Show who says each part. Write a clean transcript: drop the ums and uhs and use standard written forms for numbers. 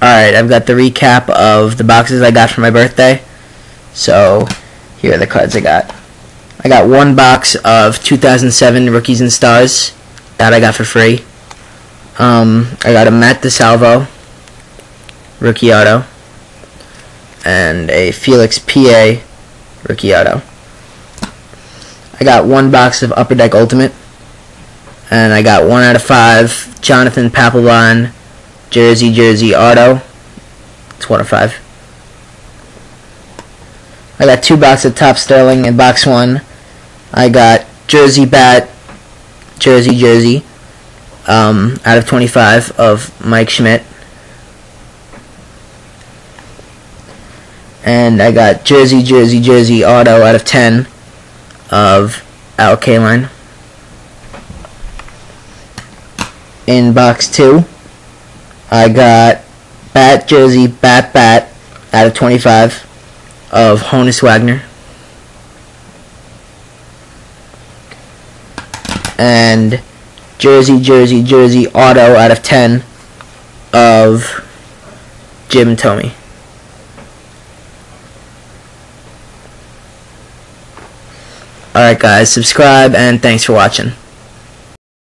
Speaker 1: Alright, I've got the recap of the boxes I got for my birthday. So, here are the cards I got. I got one box of 2007 Rookies and Stars. That I got for free. I got a Matt DeSalvo Rookie Auto. And a Felix PA Rookie Auto. I got one box of Upper Deck Ultimate. And I got 1 out of 5 Jonathan Papelbon Jersey Auto. It's 1 of 5. I got 2 boxes of Top Sterling in box 1. I got Jersey Bat Jersey out of 25 of Mike Schmidt. And I got Jersey Auto out of 10 of Al Kaline. In box 2, I got Bat Jersey Bat out of 25 of Honus Wagner. And Jersey Auto out of 10 of Jim Thome. Alright guys, subscribe and thanks for watching.